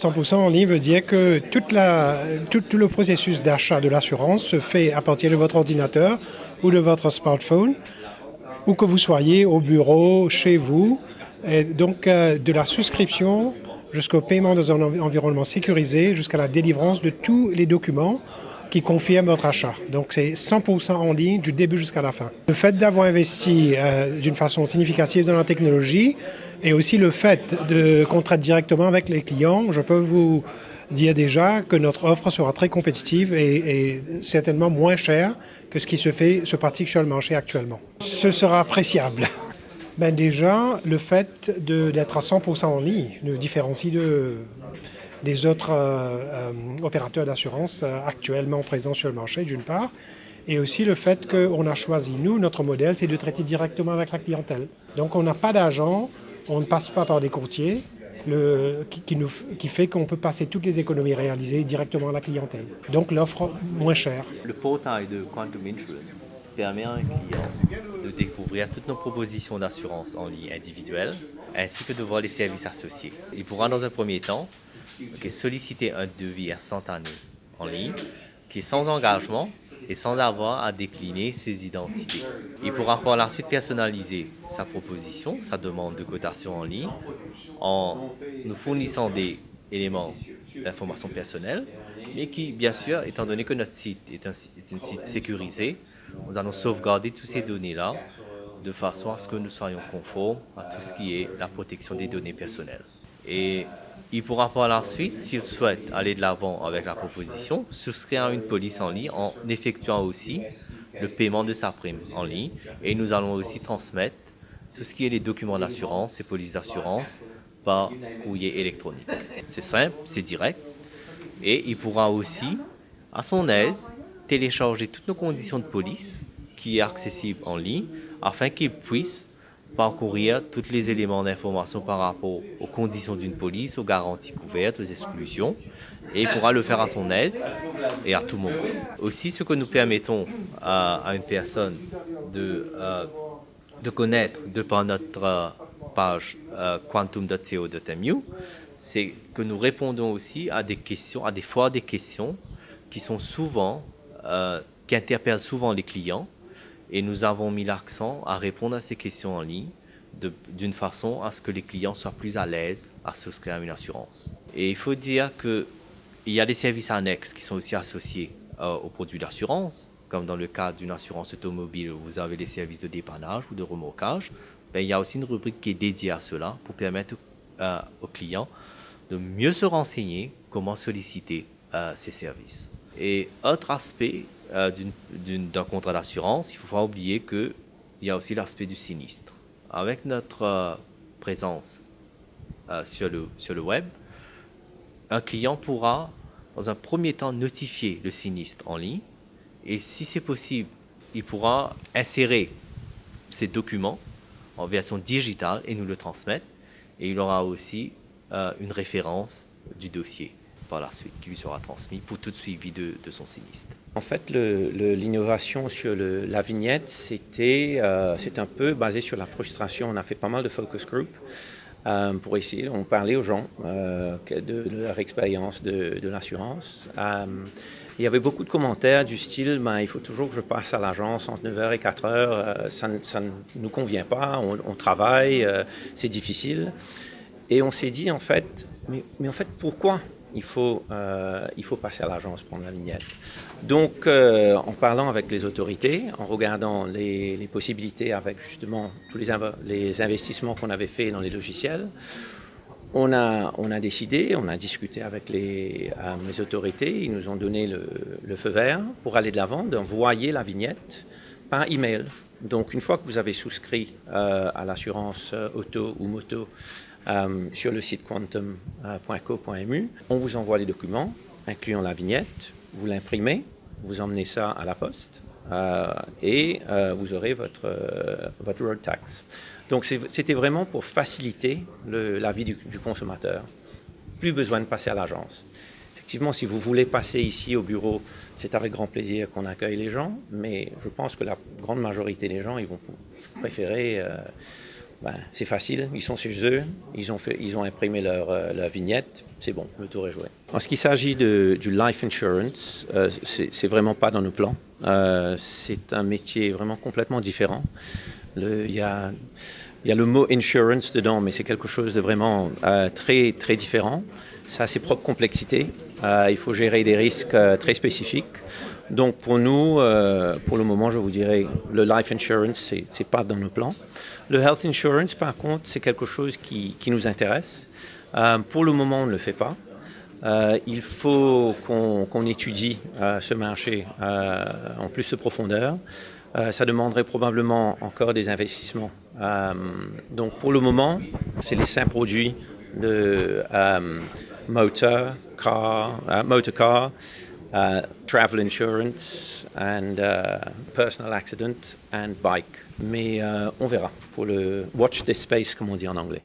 100% en ligne veut dire que tout le processus d'achat de l'assurance se fait à partir de votre ordinateur ou de votre smartphone, où que vous soyez, au bureau, chez vous. Et donc, de la souscription jusqu'au paiement dans un environnement sécurisé, jusqu'à la délivrance de tous les documents qui confirment votre achat. Donc, c'est 100% en ligne du début jusqu'à la fin. Le fait d'avoir investi d'une façon significative dans la technologie et aussi le fait de contracter directement avec les clients, je peux vous dire déjà que notre offre sera très compétitive et certainement moins chère que ce qui se pratique sur le marché actuellement. Ce sera appréciable. Ben déjà, le fait d'être à 100% en ligne nous différencie des autres opérateurs d'assurance actuellement présents sur le marché, d'une part, et aussi le fait qu'on a choisi, nous, notre modèle, c'est de traiter directement avec la clientèle. Donc on n'a pas d'agent, on ne passe pas par des courtiers, qui fait qu'on peut passer toutes les économies réalisées directement à la clientèle. Donc l'offre moins chère. Le portail de Quantum Insurance permet à un client de découvrir toutes nos propositions d'assurance en ligne individuelle, ainsi que de voir les services associés. Il pourra dans un premier temps solliciter un devis instantané en ligne, qui est sans engagement et sans avoir à décliner ses identités. Il pourra par la suite personnaliser sa proposition, sa demande de cotation en ligne, en nous fournissant des éléments d'information personnelle, mais qui, bien sûr, étant donné que notre site est un site sécurisé, nous allons sauvegarder toutes ces données-là de façon à ce que nous soyons conformes à tout ce qui est la protection des données personnelles. Et il pourra par la suite, s'il souhaite aller de l'avant avec la proposition, souscrire à une police en ligne en effectuant aussi le paiement de sa prime en ligne. Et nous allons aussi transmettre tout ce qui est les documents d'assurance et polices d'assurance par courrier électronique. C'est simple, c'est direct. Et il pourra aussi, à son aise, télécharger toutes nos conditions de police qui est accessible en ligne afin qu'il puisse parcourir tous les éléments d'information par rapport aux conditions d'une police, aux garanties couvertes, aux exclusions, et il pourra le faire à son aise et à tout moment. Aussi, ce que nous permettons à une personne de connaître de par notre page quantum.co.mu, c'est que nous répondons aussi à des questions, à des fois des questions qui sont souvent, qui interpellent souvent les clients. Et nous avons mis l'accent à répondre à ces questions en ligne d'une façon à ce que les clients soient plus à l'aise à souscrire à une assurance. Et il faut dire qu'il y a des services annexes qui sont aussi associés aux produits d'assurance, comme dans le cas d'une assurance automobile où vous avez les services de dépannage ou de remorquage. Ben, il y a aussi une rubrique qui est dédiée à cela pour permettre aux clients de mieux se renseigner comment solliciter ces services. Et autre aspect d'un contrat d'assurance, il ne faut pas oublier qu'il y a aussi l'aspect du sinistre. Avec notre présence sur le web, un client pourra, dans un premier temps, notifier le sinistre en ligne et si c'est possible, il pourra insérer ces documents en version digitale et nous le transmettre. Et il aura aussi une référence du dossier par la suite qui lui sera transmis pour tout suivi de son sinistre. En fait, l'innovation sur la vignette, c'est un peu basé sur la frustration. On a fait pas mal de focus group pour essayer, on parlait aux gens de leur expérience de l'assurance. Il y avait beaucoup de commentaires du style il faut toujours que je passe à l'agence entre 9h et 4h, ça ne nous convient pas, on travaille, c'est difficile. Et on s'est dit en fait, mais en fait pourquoi il faut passer à l'agence prendre la vignette. Donc en parlant avec les autorités, en regardant les possibilités avec justement tous les investissements qu'on avait fait dans les logiciels, on a décidé, on a discuté avec les autorités, ils nous ont donné le feu vert pour aller de l'avant, d'envoyer la vignette par email. Donc une fois que vous avez souscrit à l'assurance auto ou moto sur le site quantum.co.mu, on vous envoie les documents, incluant la vignette, vous l'imprimez, vous emmenez ça à la poste et vous aurez votre road tax. Donc c'était vraiment pour faciliter la vie du consommateur. Plus besoin de passer à l'agence. Effectivement, si vous voulez passer ici au bureau, c'est avec grand plaisir qu'on accueille les gens, mais je pense que la grande majorité des gens, ils vont préférer c'est facile, ils sont chez eux, ils ont imprimé leur vignette, c'est bon, le tour est joué. En ce qui s'agit du life insurance, c'est vraiment pas dans nos plans. C'est un métier vraiment complètement différent. Il y a le mot insurance dedans, mais c'est quelque chose de vraiment très, très différent. Ça a ses propres complexités. Il faut gérer des risques très spécifiques. Donc pour nous, pour le moment, je vous dirais, le life insurance, c'est pas dans nos plans. Le health insurance, par contre, c'est quelque chose qui nous intéresse. Pour le moment, on ne le fait pas. Il faut qu'on étudie ce marché en plus de profondeur. Ça demanderait probablement encore des investissements. Donc pour le moment, c'est les simples produits de motor car, travel insurance and personal accident and bike. Mais on verra pour le watch this space, comme on dit en anglais.